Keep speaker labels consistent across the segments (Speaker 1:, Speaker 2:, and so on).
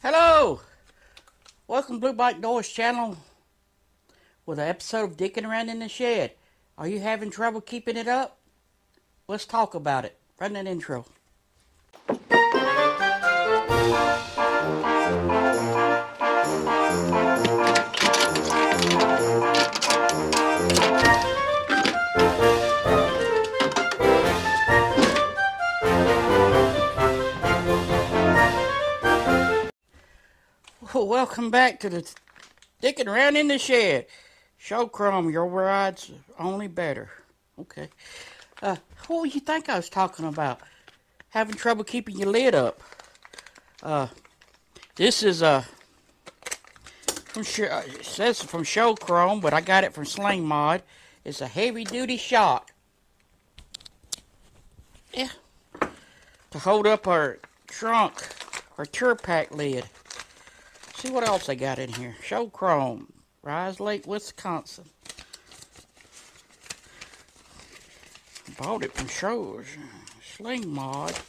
Speaker 1: Hello! Welcome to Blue Bike Noise channel with an episode of Dickin Around in the Shed. Are you having trouble keeping it up? Let's talk about it. Run that intro. Well, welcome back to the Dickin Around in the Shed. Show Chrome, your ride's only better. Okay. What do you think I was talking about? Having trouble keeping your lid up. This is it says from Show Chrome, but I got it from SlingMods. It's a heavy-duty shock. Yeah. To hold up our trunk, our tour pack lid. See what else I got in here. Show Chrome, Rise Lake, Wisconsin. Bought it from SlingMods.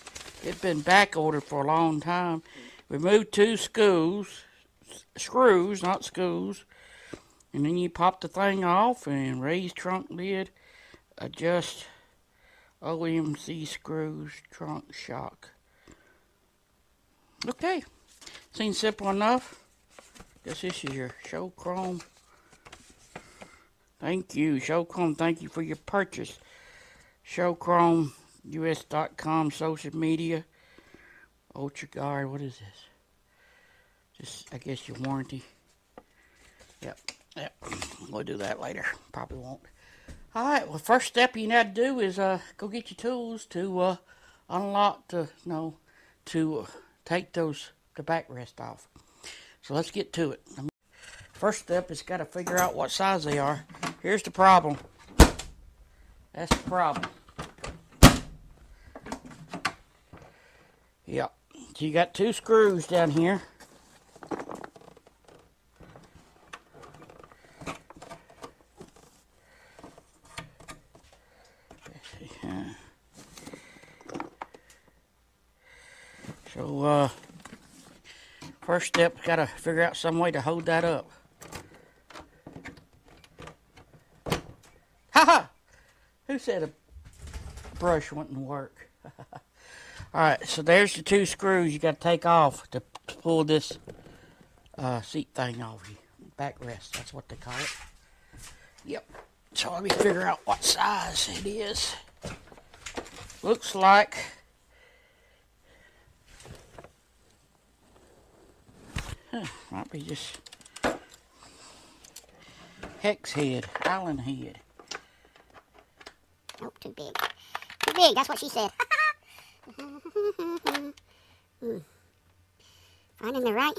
Speaker 1: It's been back ordered for a long time. Remove two screws, not screws. And then you pop the thing off and raise trunk lid. Adjust OMC screws, trunk shock. Okay. Seems simple enough. Guess this is your Show Chrome. Thank you, Show Chrome. Thank you for your purchase. ShowChromeUS.com, social media. Ultra Guard. What is this? Just, I guess, your warranty. Yep. We'll do that later. Probably won't. All right. Well, first step you need to do is go get your tools to unlock the take the backrest off. So let's get to it. First step is got to figure out what size they are. Here's the problem. That's the problem. Yep. So you got two screws down here. So, first step, got to figure out some way to hold that up. Ha-ha! Who said a brush wouldn't work? Alright, so there's the two screws you got to take off to pull this seat thing off. Backrest, that's what they call it. Yep. So let me figure out what size it is. Looks like might be just hex head, Allen head.
Speaker 2: Nope, too big. Too big, that's what she said. Finding the right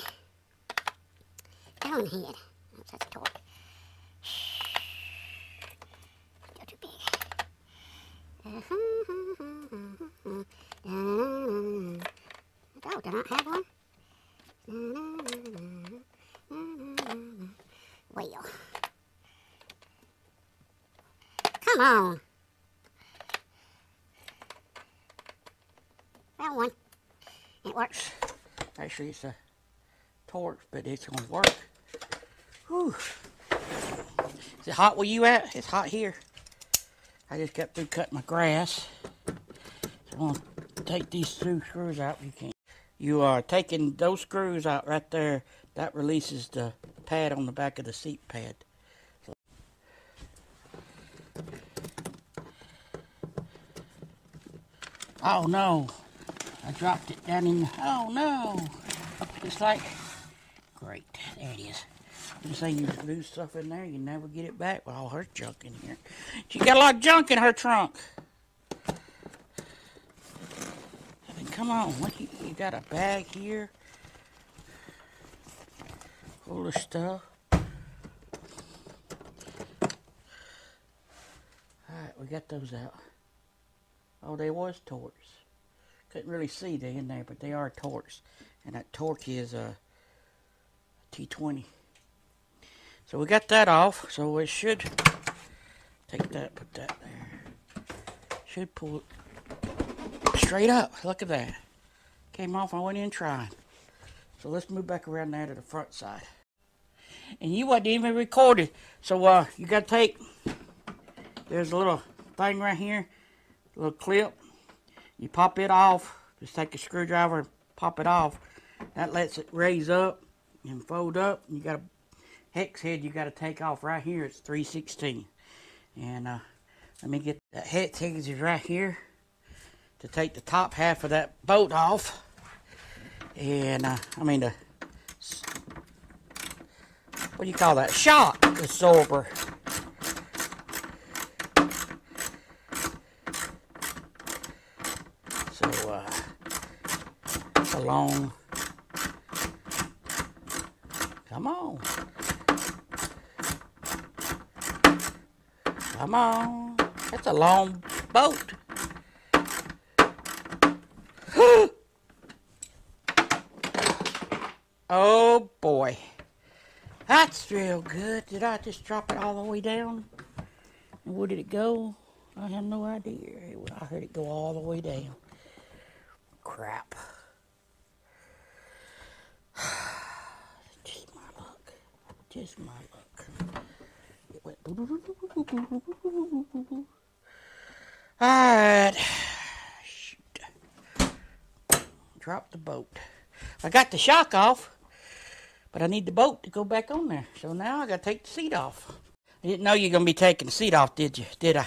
Speaker 2: Allen head. Oops, that's a torque. Still too big. Oh, do I not have one? Well, come on. Well, one. It works.
Speaker 1: Actually, it's a torch, but it's going to work. Whew. Is it hot where you at? It's hot here. I just got through cutting my grass. So I'm going to take these two screws out. You can't. You are taking those screws out right there. That releases the pad on the back of the seat pad. Oh no, I dropped it down in, oh no. It's like, great, there it is. You say you lose stuff in there, you never get it back with all her junk in here. She got a lot of junk in her trunk. Come on, what you got a bag here full of stuff. Alright, we got those out. Oh, they was torques. Couldn't really see they in there, but they are torques. And that torque is a T20. So we got that off, so it should take that, put that there. Should pull it straight up. Look at that. Came off, I went in trying. So let's move back around there to the front side. And you wasn't even recorded. So you got to take, there's a little thing right here, a little clip. You pop it off. Just take a screwdriver and pop it off. That lets it raise up and fold up. You got a hex head you got to take off right here. It's 3/16. And let me get that hex head is right here to take the top half of that bolt off. And the what do you call that? Shock absorber. So it's a long. Come on. Come on. That's a long boat. Oh boy. That's real good. Did I just drop it all the way down? And where did it go? I have no idea. I heard it go all the way down. Crap. Just my luck. Just my luck. It went. Alright. Shoot. Drop the boat. I got the shock off, but I need the boat to go back on there. So now I got to take the seat off. I didn't know you were going to be taking the seat off, did you? Did I?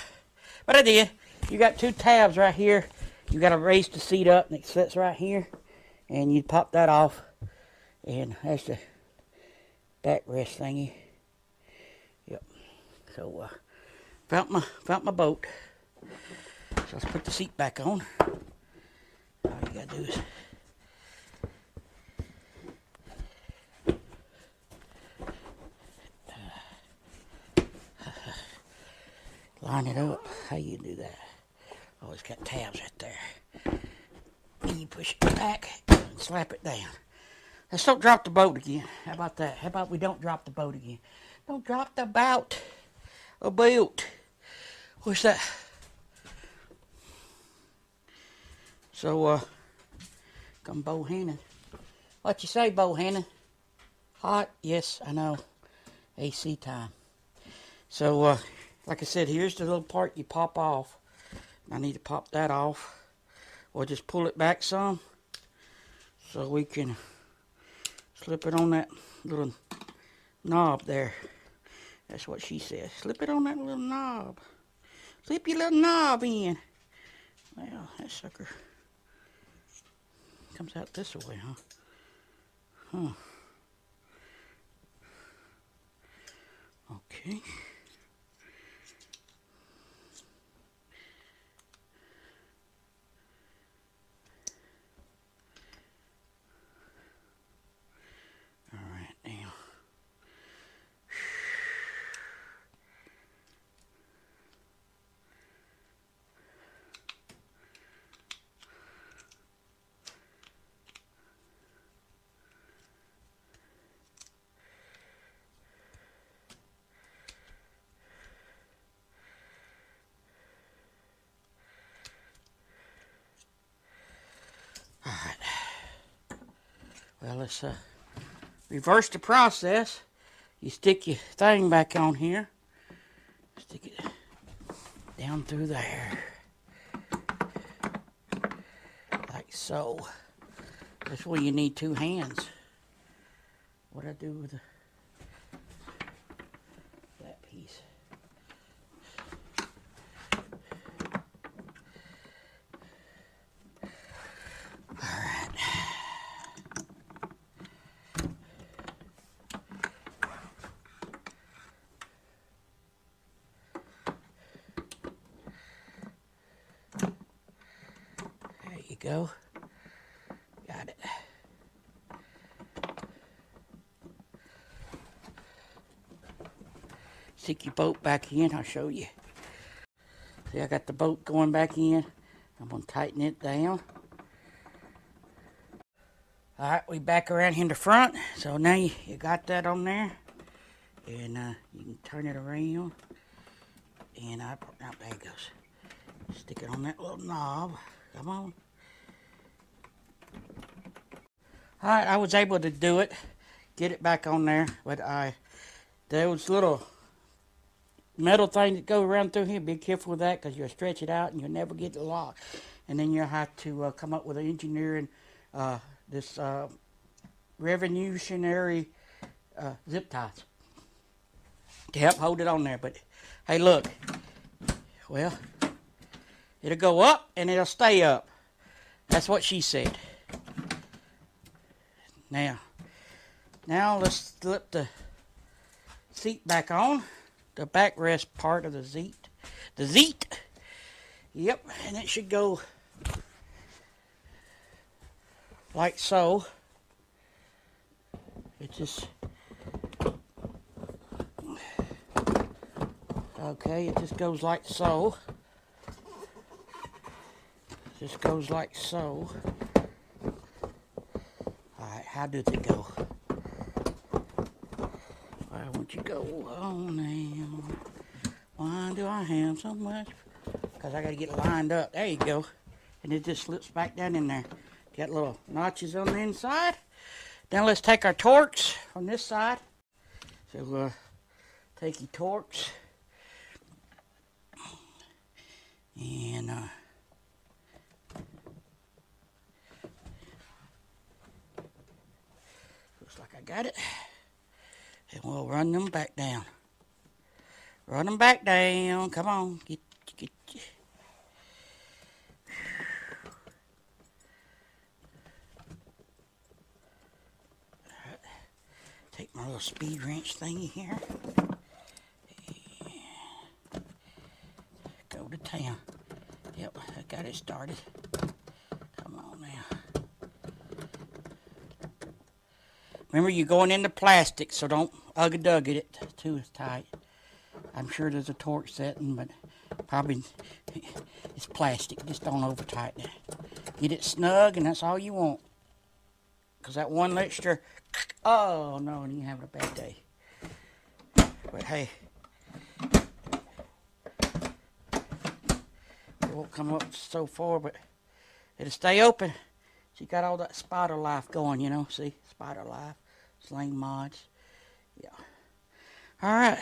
Speaker 1: But I did. You got two tabs right here. You got to raise the seat up, and it sits right here. And you pop that off. And that's the backrest thingy. Yep. So, found my boat. So let's put the seat back on. All you got to do is line it up. How you do that? Oh, it's got tabs right there. And you push it back and slap it down. Let's don't drop the boat again. How about that? How about we don't drop the boat again? Don't drop the boat. A boat. What's that? So, come Bohannon. What you say, Bohannon? Hot? Yes, I know. AC time. So, like I said, here's the little part you pop off. I need to pop that off. Or just pull it back some. So we can slip it on that little knob there. That's what she said. Slip it on that little knob. Slip your little knob in. Well, that sucker comes out this way, huh? Huh. Okay. All right, now. All right. Well, let's reverse the process. You stick your thing back on here. Stick it down through there. Like so. That's where you need two hands. What I do with that piece? Alright. There you go. Got it. Stick your boat back in, I'll show you. See, I got the boat going back in. I'm going to tighten it down. Alright, we back around here in the front. So now you got that on there. And you can turn it around. And there it goes. Stick it on that little knob. Come on. Alright, I was able to do it. Get it back on there. But there was little metal thing that go around through here. Be careful with that because you'll stretch it out and you'll never get it locked. And then you'll have to come up with an engineering, this revolutionary zip ties to help hold it on there. But hey, look, well, it'll go up and it'll stay up. That's what she said. Now let's slip the seat back on, the backrest part of the seat. Yep, and it should go like so. It just, okay, it just goes like so. Just goes like so. Alright, how does it go? Why won't you go on now? Why do I have so much? Because I got to get it lined up. There you go. And it just slips back down in there. Got little notches on the inside. Now let's take our Torx on this side. So take your Torx. And looks like I got it. And we'll run them back down. Run them back down. Come on. Get. Alright. Take my little speed wrench thingy here. And go to town. Yep, I got it started. Come on now. Remember, you're going into plastic, so don't ugga-dugga it too tight. I'm sure there's a torque setting, but probably it's plastic. Just don't over tighten it. Get it snug, and that's all you want. Because that one extra, oh no, and you're having a bad day. But hey, it won't come up so far, but it'll stay open. So you got all that Spyder life going, you know. See, Spyder life, SlingMods, yeah. All right.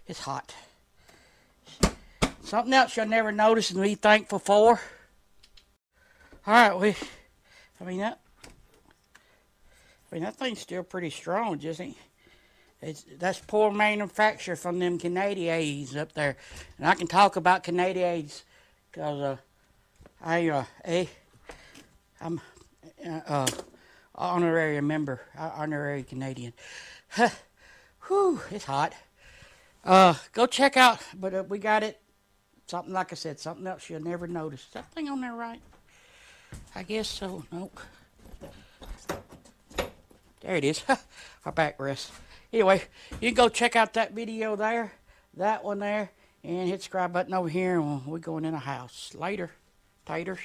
Speaker 1: It's hot. Something else you'll never notice and be thankful for. Alright, I mean that thing's still pretty strong, just ain't. That's poor manufacture from them Canadians up there. And I can talk about Canadians because I'm honorary member, honorary Canadian. Whew, it's hot. Go check out, but we got it. Something, like I said, something else you'll never notice. Is that thing on there right? I guess so. Nope. There it is. Our backrest. Anyway, you can go check out that video there, that one there, and hit the subscribe button over here, and we're going in the house. Later, taters.